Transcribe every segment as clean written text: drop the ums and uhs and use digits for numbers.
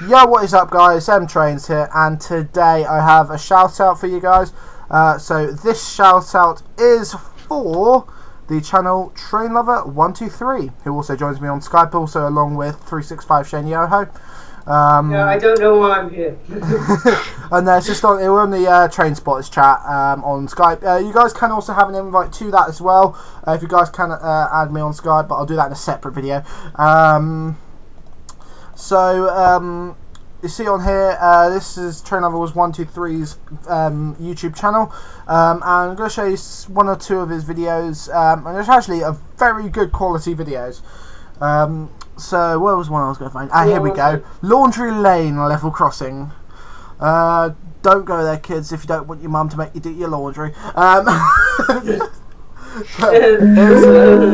Yo, what is up guys, M-Trains here, and today I have a shout out for you guys. So this shout out is for the channel Trainlover123, who also joins me on Skype, also along with 365 Shane Yoho. Yeah, I don't know why I'm here. And it's just on, we're on the Train Spotters chat on Skype. You guys can also have an invite to that as well, if you guys can add me on Skype, but I'll do that in a separate video. You see on here, this is Trainlover123's YouTube channel, and I'm going to show you one or two of his videos, and it's actually a very good quality videos. So where was one I was going to find? Here we go. Laundry Lane level crossing. Don't go there, kids, if you don't want your mum to make you do your laundry.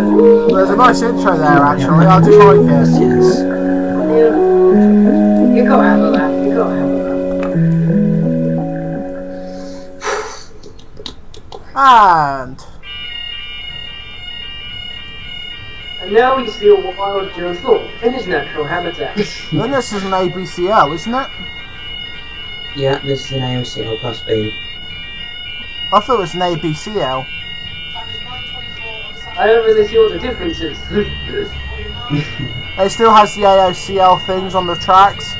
There's a nice intro there, actually. I do like it. You can't handle that. You can't handle that. And now we see a wild Joe's thought in his natural habitat. Then this is an ABCL, isn't it? Yeah, this is an AOCL plus B. I thought it was an ABCL. I don't really see what the difference is. It still has the AOCL things on the tracks.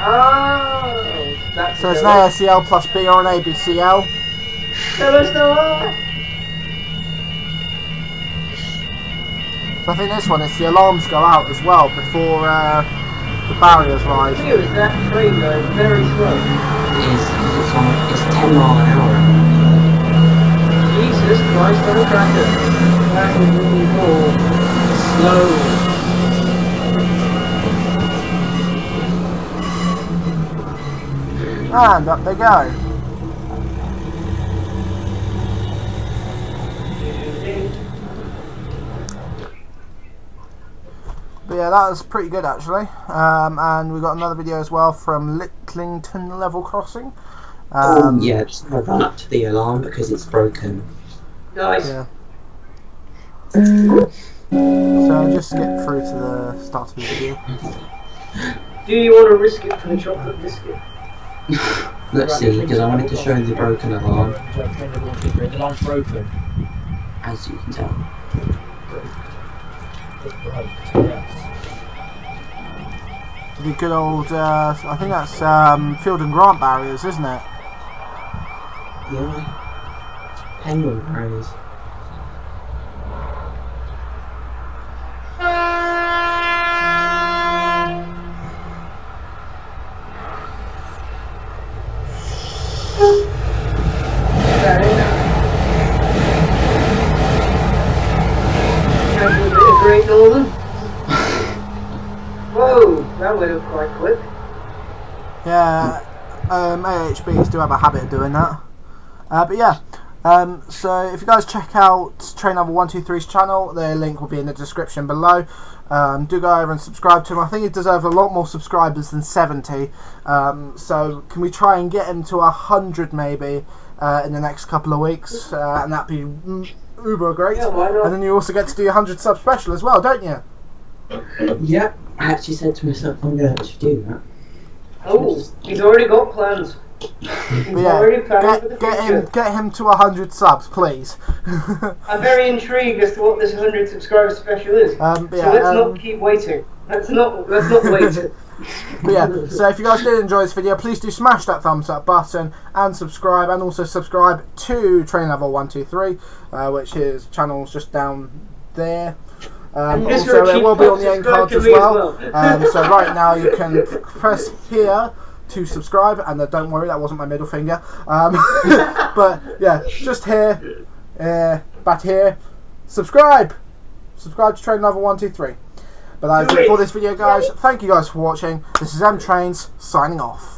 Oh, that's so it's an AOCL plus B or an ABCL. So I think this one, it's the alarms go out as well before the barriers rise. Here is that train going very slow. It's 10 miles an hour. Jesus Christ, what a cracker. That is really cool. Slow. And up they go. But yeah, that was pretty good actually. And we got another video as well from Littlington level crossing. Yeah, just run up to the alarm because it's broken. Nice. Yeah. So just skip through to the start of the video. Do you want to risk it for the chocolate biscuit? Let's see, because I wanted to show the broken alarm. The alarm's broken. As you can tell. The good old, I think that's Field and Grant barriers, isn't it? Yeah. Penguin barriers. Great Northern. Whoa, that went up quite quick. Yeah, AHBs do have a habit of doing that. But yeah, so if you guys check out Trainlover123's channel, the link will be in the description below. Do go over and subscribe to him. I think he deserves a lot more subscribers than 70. So can we try and get him to 100 maybe in the next couple of weeks, and that'd be uber great. Yeah, why not? And then you also get to do your 100 sub special as well, don't you? Yeah, I actually said to myself I'm going to actually do that. Oh, he's already got plans. He's already planning for the future. Get him to 100 subs, please. I'm very intrigued as to what this 100 subscriber special is. So let's not keep waiting. Let's not wait. But yeah, so if you guys did enjoy this video, please do smash that thumbs up button and subscribe, and also subscribe to Trainlover123, which his channel's just down there. Also, it will be on the end cards as well. So right now you can press here to subscribe, and don't worry, that wasn't my middle finger. But yeah, just here, back here, subscribe to Trainlover123. But that is it for this video, guys. Thank you guys for watching. This is M-Trains signing off.